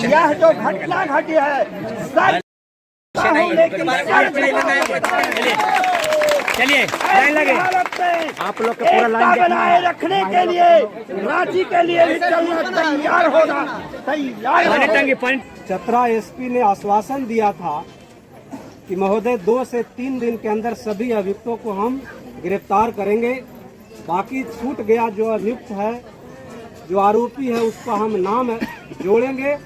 यह जो घटना घटी है सर, चलिए लाइन लगे आप लोग का पूरा लाइन बनाए रखने के लिए रांची के लिए भी चलना तैयार होगा, तैयार। चतरा एसपी ने आश्वासन दिया था कि महोदय 2 से 3 दिन के अंदर सभी अभियुक्तों को हम गिरफ्तार करेंगे। बाकी छूट गया जो अभियुक्त है, जो आरोपी है, उसका हम नाम जोड़ेंगे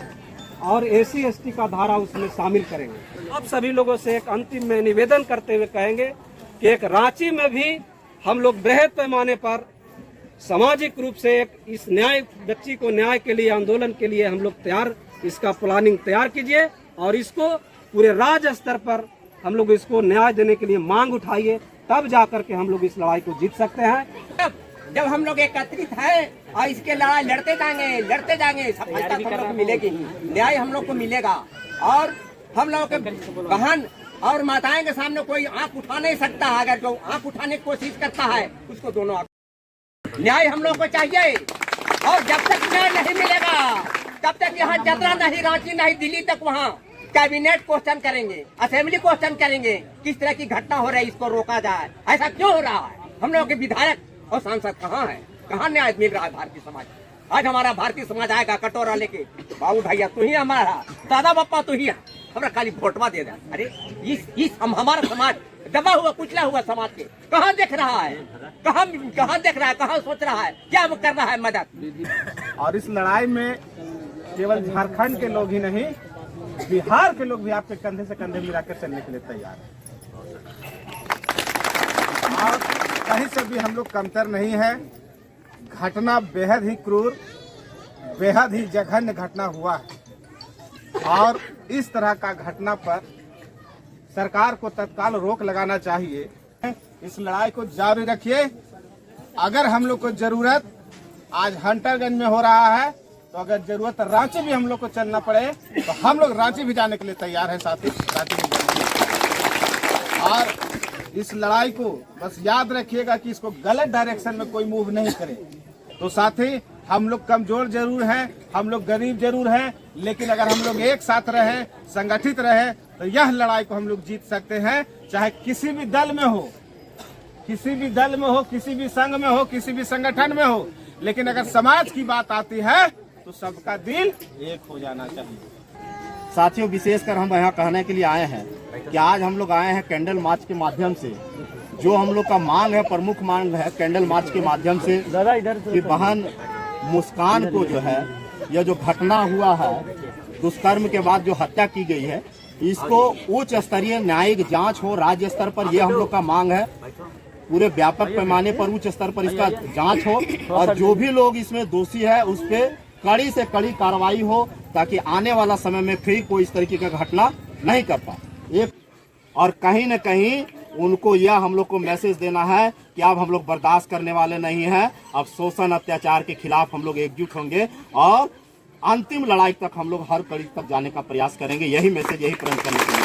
और SC ST का धारा उसमें शामिल करेंगे। अब सभी लोगों से एक अंतिम में निवेदन करते हुए कहेंगे कि एक रांची में भी हम लोग बृहद पैमाने पर सामाजिक रूप से एक इस न्याय बच्ची को न्याय के लिए आंदोलन के लिए हम लोग तैयार, इसका प्लानिंग तैयार कीजिए और इसको पूरे राज्य स्तर पर हम लोग इसको न्याय देने के लिए मांग उठाइए, तब जाकर के हम लोग इस लड़ाई को जीत सकते हैं। जब हम लोग एकत्रित हैं और इसके लड़ाई लड़ते जाएंगे सफलता हम लोग को मिलेगी, न्याय हम लोग को मिलेगा और हम लोग के बहन और माताएं के सामने कोई आंख उठा नहीं सकता है। अगर जो आंख उठाने की कोशिश करता है उसको दोनों न्याय हम लोग को चाहिए और जब तक न्याय नहीं मिलेगा तब तक यहाँ चतरा नहीं, रांची नहीं, दिल्ली तक वहाँ कैबिनेट क्वेश्चन करेंगे, असेंबली क्वेश्चन करेंगे, किस तरह की घटना हो रही है, इसको रोका जाए। ऐसा क्यों हो रहा है? हम लोग के विधायक और सांसद कहाँ है? कहाँ न्याय मिल रहा है भारतीय समाज? आज हमारा भारतीय समाज आएगा कटोरा लेके, बाबू भैया तू ही हमारा, दादा बापा तू ही हमारा खाली वोटवा दे दे। अरे इस हमारा समाज दबा हुआ कुचला हुआ समाज के कहाँ देख रहा है, कहाँ देख रहा है, कहाँ सोच रहा है, क्या वो कर रहा है मदद। और इस लड़ाई में केवल झारखंड के लोग ही नहीं, बिहार के लोग भी आपके कंधे से कंधे मिलाकर चलने के लिए तैयार हैं और कहीं से भी हम लोग कमतर नहीं है। घटना बेहद ही क्रूर, बेहद ही जघन्य घटना हुआ है और इस तरह का घटना पर सरकार को तत्काल रोक लगाना चाहिए। इस लड़ाई को जारी रखिए। अगर हम लोग को जरूरत आज हंटरगंज में हो रहा है तो अगर जरूरत रांची भी हम लोग को चलना पड़े तो हम लोग रांची भी जाने के लिए तैयार हैं साथी, रांची भी और इस लड़ाई को बस याद रखिएगा कि इसको गलत डायरेक्शन में कोई मूव नहीं करे। तो साथी हम लोग कमजोर जरूर हैं, हम लोग गरीब जरूर हैं, लेकिन अगर हम लोग एक साथ रहे, संगठित रहे तो यह लड़ाई को हम लोग जीत सकते हैं। चाहे किसी भी दल में हो, किसी भी दल में हो, किसी भी संघ में हो, किसी भी संगठन में हो, लेकिन अगर समाज की बात आती है तो सबका दिल एक हो जाना चाहिए। साथियों, विशेषकर हम यहाँ कहने के लिए आए हैं कि आज हम लोग आए हैं कैंडल मार्च के माध्यम से। जो हम लोग का मांग है, प्रमुख मांग है कैंडल मार्च के माध्यम से कि बहन मुस्कान को जो है, यह जो घटना हुआ है, दुष्कर्म के बाद जो हत्या की गई है, इसको उच्च स्तरीय न्यायिक जांच हो राज्य स्तर पर, यह हम लोग का मांग है। पूरे व्यापक पैमाने पर उच्च स्तर पर इसका जांच हो और जो भी लोग इसमें दोषी है उस पर कड़ी से कड़ी कार्रवाई हो, ताकि आने वाला समय में फिर कोई इस तरीके का घटना नहीं कर पाए। और कहीं न कहीं उनको यह हम लोग को मैसेज देना है कि अब हम लोग बर्दाश्त करने वाले नहीं हैं। अब शोषण अत्याचार के खिलाफ हम लोग एकजुट होंगे और अंतिम लड़ाई तक हम लोग हर कड़ी तक जाने का प्रयास करेंगे। यही मैसेज, यही प्रण करने के लिए